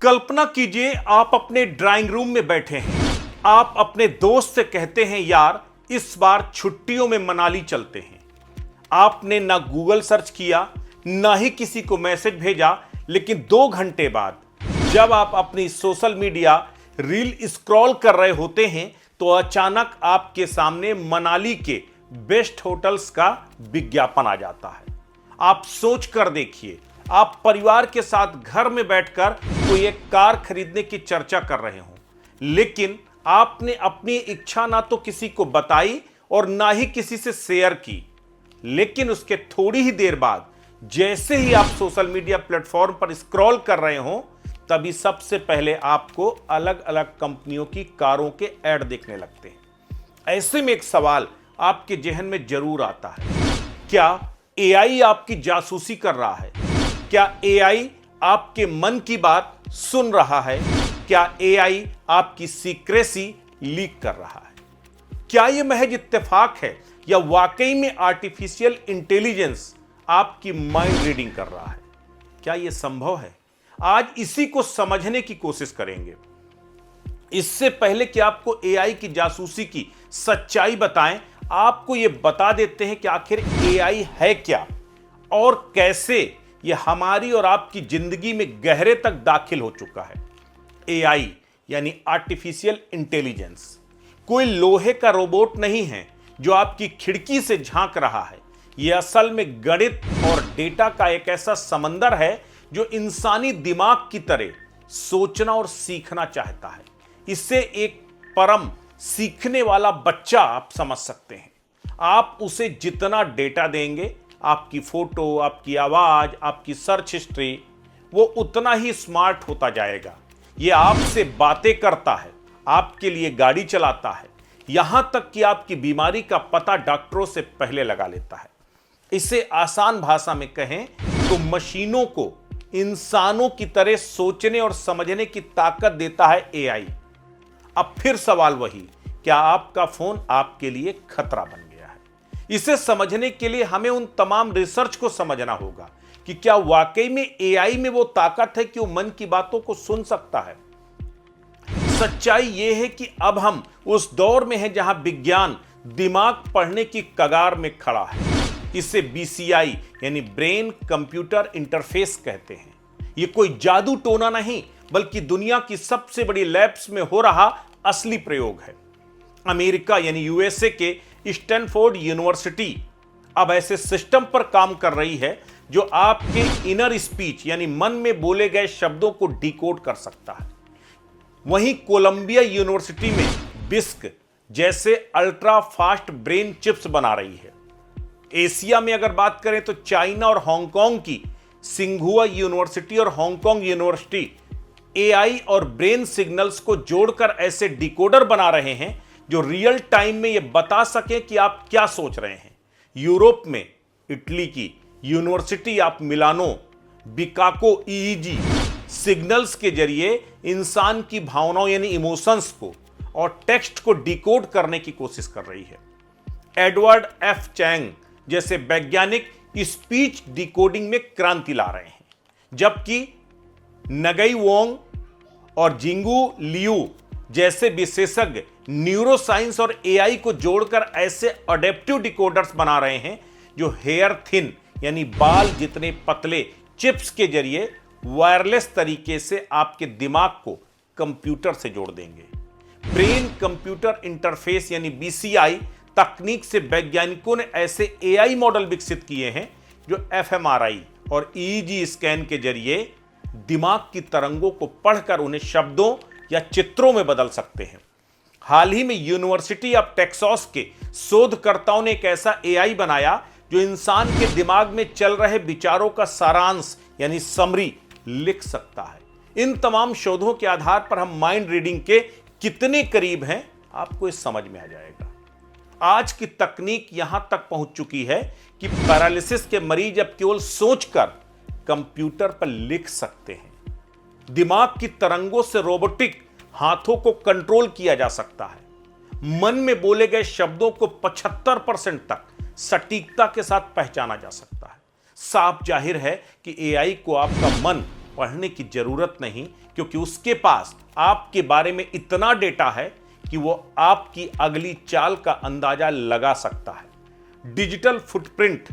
कल्पना कीजिए आप अपने ड्राइंग रूम में बैठे हैं। आप अपने दोस्त से कहते हैं यार इस बार छुट्टियों में मनाली चलते हैं। आपने ना गूगल सर्च किया ना ही किसी को मैसेज भेजा, लेकिन 2 घंटे बाद जब आप अपनी सोशल मीडिया रील स्क्रॉल कर रहे होते हैं तो अचानक आपके सामने मनाली के बेस्ट होटल्स का विज्ञापन आ जाता है। आप सोच कर देखिए, आप परिवार के साथ घर में बैठकर कोई एक कार खरीदने की चर्चा कर रहे हो, लेकिन आपने अपनी इच्छा ना तो किसी को बताई और ना ही किसी से शेयर की। लेकिन उसके थोड़ी ही देर बाद जैसे ही आप सोशल मीडिया प्लेटफॉर्म पर स्क्रॉल कर रहे हो, तभी सबसे पहले आपको अलग अलग कंपनियों की कारों के ऐड दिखने लगते हैं। ऐसे में एक सवाल आपके जहन में जरूर आता है, क्या एआई आपकी जासूसी कर रहा है? क्या एआई आपके मन की बात सुन रहा है? क्या एआई आपकी सीक्रेसी लीक कर रहा है? क्या यह महज इत्तेफाक है या वाकई में आर्टिफिशियल इंटेलिजेंस आपकी माइंड रीडिंग कर रहा है? क्या यह संभव है? आज इसी को समझने की कोशिश करेंगे। इससे पहले कि आपको एआई की जासूसी की सच्चाई बताएं, आपको यह बता देते हैं कि आखिर एआई है क्या और कैसे यह हमारी और आपकी जिंदगी में गहरे तक दाखिल हो चुका है। एआई यानी आर्टिफिशियल इंटेलिजेंस कोई लोहे का रोबोट नहीं है जो आपकी खिड़की से झांक रहा है। यह असल में गणित और डेटा का एक ऐसा समंदर है जो इंसानी दिमाग की तरह सोचना और सीखना चाहता है। इसे एक परम सीखने वाला बच्चा आप समझ सकते हैं। आप उसे जितना डेटा देंगे, आपकी फोटो, आपकी आवाज, आपकी सर्च हिस्ट्री, वो उतना ही स्मार्ट होता जाएगा। ये आपसे बातें करता है, आपके लिए गाड़ी चलाता है, यहां तक कि आपकी बीमारी का पता डॉक्टरों से पहले लगा लेता है। इसे आसान भाषा में कहें तो मशीनों को इंसानों की तरह सोचने और समझने की ताकत देता है एआई। अब फिर सवाल वही, क्या आपका फोन आपके लिए खतरा बन गया है? इसे समझने के लिए हमें उन तमाम रिसर्च को समझना होगा कि क्या वाकई में एआई में वो ताकत है कि वो मन की बातों को सुन सकता है। सच्चाई ये है कि अब हम उस दौर में हैं जहां विज्ञान दिमाग पढ़ने की कगार में खड़ा है। इसे बीसीआई यानी ब्रेन कंप्यूटर इंटरफेस कहते हैं। ये कोई जादू टोना नहीं, बल्कि दुनिया की सबसे बड़ी लैब्स में हो रहा असली प्रयोग है। अमेरिका यानी यूएसए के स्टैनफोर्ड यूनिवर्सिटी अब ऐसे सिस्टम पर काम कर रही है जो आपके इनर स्पीच यानी मन में बोले गए शब्दों को डिकोड कर सकता है। वहीं कोलंबिया यूनिवर्सिटी में बिस्क जैसे अल्ट्रा फास्ट ब्रेन चिप्स बना रही है। एशिया में अगर बात करें तो चाइना और हांगकांग की सिंघुआ यूनिवर्सिटी और हांगकांग यूनिवर्सिटी एआई और ब्रेन सिग्नल्स को जोड़कर ऐसे डिकोडर बना रहे हैं जो रियल टाइम में यह बता सके कि आप क्या सोच रहे हैं। यूरोप में इटली की university of Milano Bicocca EEG signals के जरिए इंसान की भावनाओं यानी इमोशंस को और टेक्स्ट को डिकोड करने की कोशिश कर रही है। एडवर्ड एफ चैंग जैसे वैज्ञानिक स्पीच डिकोडिंग में क्रांति ला रहे हैं, जबकि नगई वोंग और जिंगू लियू जैसे विशेषज्ञ न्यूरोसाइंस और एआई को जोड़कर ऐसे अडेप्टिव डिकोडर्स बना रहे हैं जो हेयर थिन यानी बाल जितने पतले चिप्स के जरिए वायरलेस तरीके से आपके दिमाग को कंप्यूटर से जोड़ देंगे। ब्रेन कंप्यूटर इंटरफेस यानी बीसीआई तकनीक से वैज्ञानिकों ने ऐसे एआई मॉडल विकसित किए हैं जो एफएमआरआई और ईईजी स्कैन के जरिए दिमाग की तरंगों को पढ़कर उन्हें शब्दों या चित्रों में बदल सकते हैं। हाल ही में यूनिवर्सिटी ऑफ टेक्सास के शोधकर्ताओं ने एक ऐसा एआई बनाया जो इंसान के दिमाग में चल रहे विचारों का सारांश यानी समरी लिख सकता है। इन तमाम शोधों के आधार पर हम माइंड रीडिंग के कितने करीब हैं आपको इस समझ में आ जाएगा। आज की तकनीक यहां तक पहुंच चुकी है कि पैरालिसिस के मरीज अब केवल सोचकर कंप्यूटर पर लिख सकते हैं। दिमाग की तरंगों से रोबोटिक हाथों को कंट्रोल किया जा सकता है। मन में बोले गए शब्दों को 75% तक सटीकता के साथ पहचाना जा सकता है। साफ जाहिर है कि एआई को आपका मन पढ़ने की जरूरत नहीं, क्योंकि उसके पास आपके बारे में इतना डेटा है कि वो आपकी अगली चाल का अंदाजा लगा सकता है। डिजिटल फुटप्रिंट,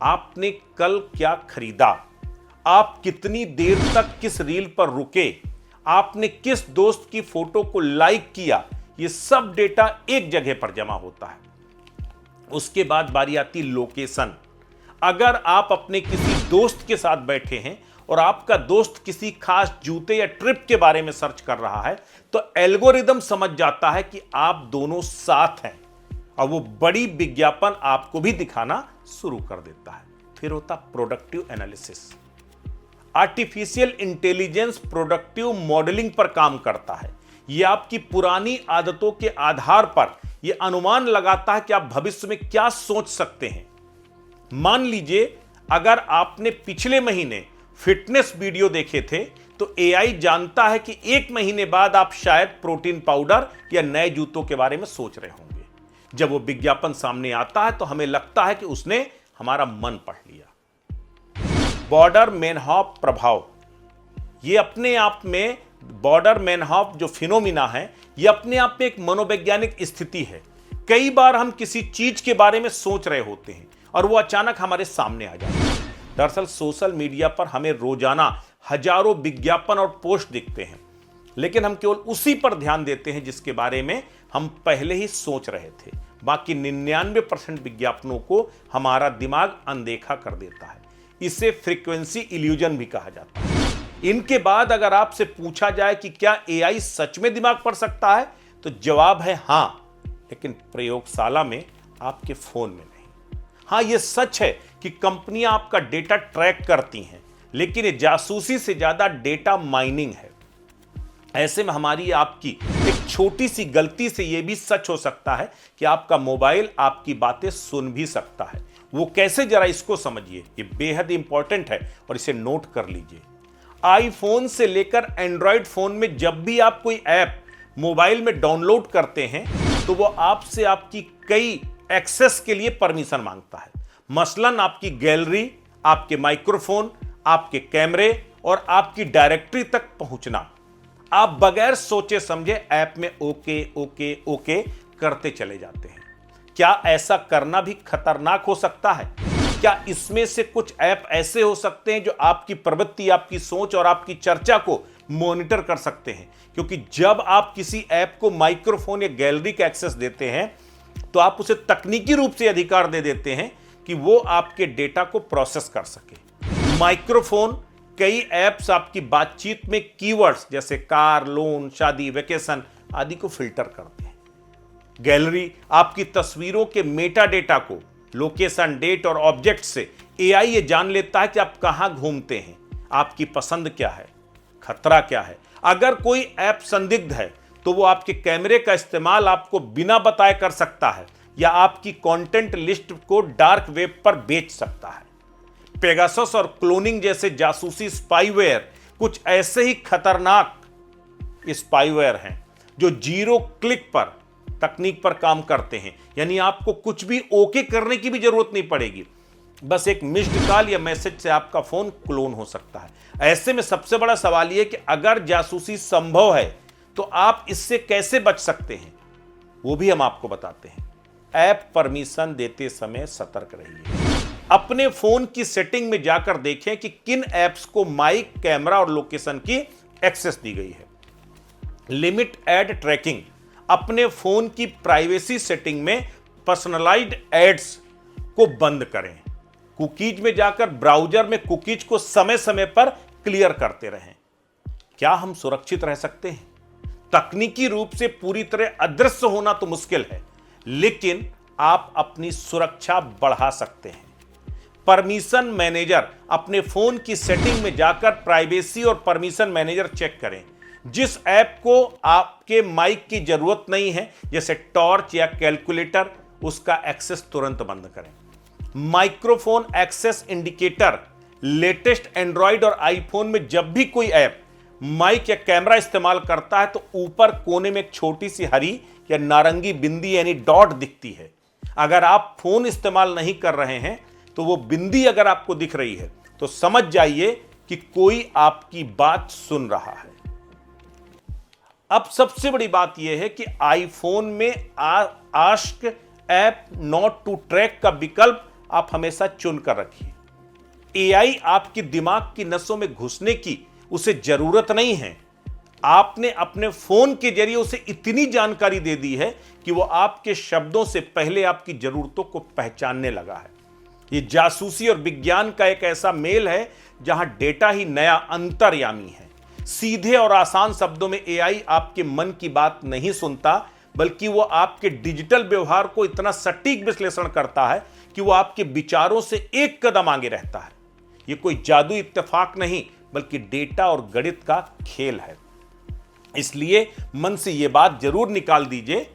आपने कल क्या खरीदा, आप कितनी देर तक किस रील पर रुके, आपने किस दोस्त की फोटो को लाइक किया, ये सब डेटा एक जगह पर जमा होता है। उसके बाद बारी आती लोकेशन। अगर आप अपने किसी दोस्त के साथ बैठे हैं और आपका दोस्त किसी खास जूते या ट्रिप के बारे में सर्च कर रहा है, तो एल्गोरिदम समझ जाता है कि आप दोनों साथ हैं और वो बड़ी विज्ञापन आपको भी दिखाना शुरू कर देता है। फिर होता productive analysis. Artificial intelligence productive modelling पर काम करता है। यह आपकी पुरानी आदतों के आधार पर यह अनुमान लगाता है कि आप भविष्य में क्या सोच सकते हैं। मान लीजिए अगर आपने पिछले महीने फिटनेस वीडियो देखे थे, तो एआई जानता है कि 1 महीने बाद आप शायद प्रोटीन पाउडर या नए जूतों के बारे में सोच रहे होंगे। जब वो विज्ञापन सामने आता है तो हमें लगता है कि उसने हमारा मन पढ़ लिया। बॉर्डर मेनहॉफ प्रभाव, ये अपने आप में बॉर्डर मेनहॉफ जो फिनोमिना है, ये अपने आप में एक मनोवैज्ञानिक स्थिति है। कई बार हम किसी चीज के बारे में सोच रहे होते हैं और वो अचानक हमारे सामने आ जाता है। दरअसल सोशल मीडिया पर हमें रोजाना हजारों विज्ञापन और पोस्ट दिखते हैं, लेकिन हम केवल उसी पर ध्यान देते हैं जिसके बारे में हम पहले ही सोच रहे थे। बाकी 99% विज्ञापनों को हमारा दिमाग अनदेखा कर देता है। इसे फ्रीक्वेंसी इल्यूजन भी कहा जाता है। इनके बाद अगर आपसे पूछा जाए कि क्या एआई सच में दिमाग पढ़ सकता है, तो जवाब है हां, लेकिन प्रयोगशाला में, आपके फोन में नहीं। हां, यह सच है कि कंपनियां आपका डेटा ट्रैक करती हैं, लेकिन ये जासूसी से ज्यादा डेटा माइनिंग है। ऐसे में हमारी आपकी एक छोटी सी गलती से यह भी सच हो सकता है कि आपका मोबाइल आपकी बातें सुन भी सकता है। वो कैसे, जरा इसको समझिए, ये बेहद इंपॉर्टेंट है और इसे नोट कर लीजिए। आईफोन से लेकर एंड्रॉयड फोन में जब भी आप कोई ऐप मोबाइल में डाउनलोड करते हैं, तो वो आपसे आपकी कई एक्सेस के लिए परमिशन मांगता है। मसलन आपकी गैलरी, आपके माइक्रोफोन, आपके कैमरे और आपकी डायरेक्टरी तक पहुंचना। आप बगैर सोचे समझे ऐप में ओके ओके ओके करते चले जाते हैं। क्या ऐसा करना भी खतरनाक हो सकता है? क्या इसमें से कुछ ऐप ऐसे हो सकते हैं जो आपकी प्रवृत्ति, आपकी सोच और आपकी चर्चा को मॉनिटर कर सकते हैं? क्योंकि जब आप किसी ऐप को माइक्रोफोन या गैलरी का एक्सेस देते हैं, तो आप उसे तकनीकी रूप से अधिकार दे देते हैं कि वो आपके डेटा को प्रोसेस कर सके। माइक्रोफोन, कई ऐप्स आपकी बातचीत में कीवर्ड्स जैसे कार, लोन, शादी, वेकेशन आदि को फिल्टर करते हैं। गैलरी आपकी तस्वीरों के मेटा डेटा को, लोकेशन, डेट और ऑब्जेक्ट से एआई ये जान लेता है कि आप कहां घूमते हैं, आपकी पसंद क्या है, खतरा क्या है। अगर कोई ऐप संदिग्ध है तो वो आपके कैमरे का इस्तेमाल आपको बिना बताए कर सकता है या आपकी कंटेंट लिस्ट को डार्क वेब पर बेच सकता है। पेगासस और क्लोनिंग जैसे जासूसी स्पाईवेयर कुछ ऐसे ही खतरनाक स्पाईवेयर हैं जो 0 क्लिक पर तकनीक पर काम करते हैं। यानी आपको कुछ भी ओके करने की भी जरूरत नहीं पड़ेगी, बस एक मिस्ड कॉल या मैसेज से आपका फोन क्लोन हो सकता है। ऐसे में सबसे बड़ा सवाल यह कि अगर जासूसी संभव है तो आप इससे कैसे बच सकते हैं, वो भी हम आपको बताते हैं। ऐप परमिशन देते समय सतर्क रहिए। अपने फोन की सेटिंग में जाकर देखें कि किन ऐप्स को माइक, कैमरा और लोकेशन की एक्सेस दी गई है। लिमिट एड ट्रैकिंग, अपने फोन की प्राइवेसी सेटिंग में पर्सनलाइज्ड एड्स को बंद करें। कुकीज में जाकर ब्राउजर में कुकीज को समय समय पर क्लियर करते रहें। क्या हम सुरक्षित रह सकते हैं? तकनीकी रूप से पूरी तरह अदृश्य होना तो मुश्किल है, लेकिन आप अपनी सुरक्षा बढ़ा सकते हैं। परमिशन मैनेजर, अपने फोन की सेटिंग में जाकर प्राइवेसी और परमिशन मैनेजर चेक करें। जिस ऐप को आपके माइक की जरूरत नहीं है, जैसे टॉर्च या कैलकुलेटर, उसका एक्सेस तुरंत बंद करें। Microphone access indicator, latest Android और आईफोन में जब भी कोई ऐप माइक या कैमरा इस्तेमाल करता है तो ऊपर कोने में एक छोटी सी हरी या नारंगी बिंदी यानी डॉट दिखती है। अगर आप फोन इस्तेमाल नहीं कर रहे हैं तो वो बिंदी अगर आपको दिख रही है तो समझ जाइए कि कोई आपकी बात सुन रहा है। अब सबसे बड़ी बात यह है कि आईफोन में ask app not to track का विकल्प आप हमेशा चुनकर रखिए। एआई आपके दिमाग की नसों में घुसने की उसे जरूरत नहीं है। आपने अपने फोन के जरिए उसे इतनी जानकारी दे दी है कि वो आपके शब्दों से पहले आपकी जरूरतों को पहचानने लगा है। ये जासूसी और विज्ञान का एक ऐसा मेल है जहां डेटा ही नया अंतर्यामी है। सीधे और आसान शब्दों में एआई आपके मन की बात नहीं सुनता, बल्कि वो आपके डिजिटल व्यवहार को इतना सटीक विश्लेषण करता है कि वो आपके विचारों से एक कदम आगे रहता है। ये कोई जादू इत्तेफाक नहीं, बल्कि डेटा और गणित का खेल है। इसलिए मन से यह बात जरूर निकाल दीजिए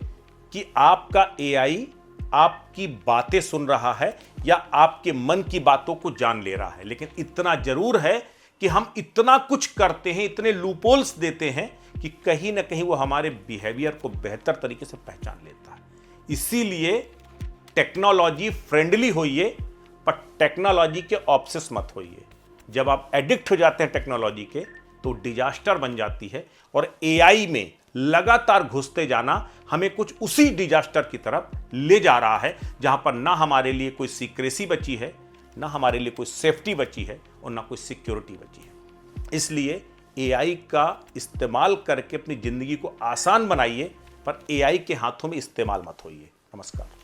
कि आपका एआई आपकी बातें सुन रहा है या आपके मन की बातों को जान ले रहा है। लेकिन इतना जरूर है कि हम इतना कुछ करते हैं, इतने लूपहोल्स देते हैं कि कहीं ना कहीं वो हमारे बिहेवियर को बेहतर तरीके से पहचान लेता है। इसीलिए टेक्नोलॉजी फ्रेंडली होइए, पर टेक्नोलॉजी के ऑब्सेस मत होइए। जब आप एडिक्ट हो जाते हैं टेक्नोलॉजी के तो डिजास्टर बन जाती है, और एआई में लगातार घुसते जाना हमें कुछ उसी डिजास्टर की तरफ ले जा रहा है, जहां पर ना हमारे लिए कोई सीक्रेसी बची है, ना हमारे लिए कोई सेफ्टी बची है, और ना कोई सिक्योरिटी बची है। इसलिए एआई का इस्तेमाल करके अपनी जिंदगी को आसान बनाइए, पर एआई के हाथों में इस्तेमाल मत होइए। नमस्कार।